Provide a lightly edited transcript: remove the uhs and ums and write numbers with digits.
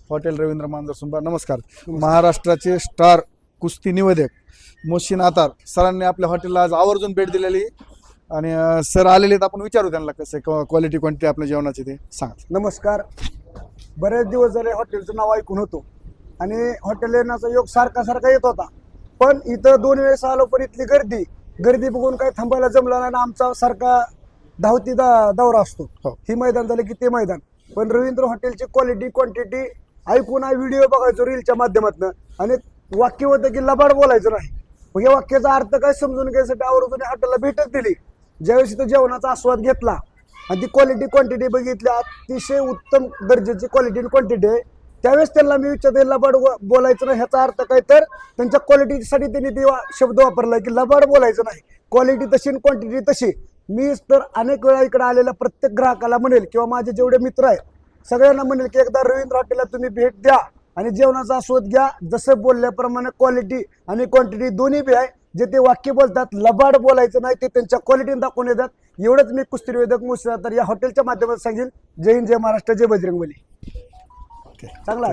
Hotel Ravindra Manjarsumba. नमस्कार. महाराष्ट्राचे star कुस्ती निवेदक मोहसिन आतार सरांनी आपल्या हॉटेलला आज आवर्जून भेट दिलेली आणि सर आलेले आहेत. आपण विचारू त्यांना कसं क्वालिटी क्वांटिटी आपल्या जेवणाची ते सांगा. नमस्कार. बरेच दिवस झाले हॉटेलचं नाव ऐकून होतो आणि हॉटेल येण्याचा योग सारखा येत होता, पण इथं 2 वेळेस आलो पण इथली गर्दी बघून काही थांबायला जमलं नाही. आमचा सारखा धावती दौरा असतो. ही मैदान झालं की ते मैदान, पण रवींद्र हॉटेलची क्वालिटी क्वांटिटी ऐकून व्हिडिओ बघायचो रीलच्या माध्यमातून आणि वाक्य होतं की लबाड बोलायचं नाही. मग या वाक्याचा अर्थ काय समजून घ्यायसाठी आवर्जून हॉटेलला भेटच दिली. ज्यावेळेस इथं जेवणाचा आस्वाद घेतला आणि ती क्वालिटी क्वांटिटी बघितली, अतिशय उत्तम दर्जाची क्वालिटी आणि क्वांटिटी आहे, त्यावेळेस त्यांना मी विचारते लबाड बोलायचं नाही. ह्याचा अर्थ काय तर त्यांच्या क्वालिटीसाठी त्यांनी ते शब्द वापरला की लबाड बोलायचं नाही, क्वालिटी तशी आणि क्वांटिटी तशी. मी तर अनेक वेळा इकडे आलेल्या प्रत्येक ग्राहकाला म्हणेल किंवा माझे जेवढे मित्र आहेत सगळ्यांना म्हणेल की एकदा रवींद्र हॉटेलला तुम्ही भेट द्या आणि जेवणाचा आस्वाद घ्या. जसं बोलल्याप्रमाणे क्वालिटी आणि क्वांटिटी दोन्ही बी आहे. जे ते वाक्य बोलतात लबाड बोलायचं नाही, ते त्यांच्या क्वालिटीने दाखवून येतात. एवढंच मी कुस्ती निवेदक मोहसिन आतार या हॉटेलच्या माध्यमातून सांगेल. जय हिंद, जय महाराष्ट्र, जय बजरंगबली. चांगला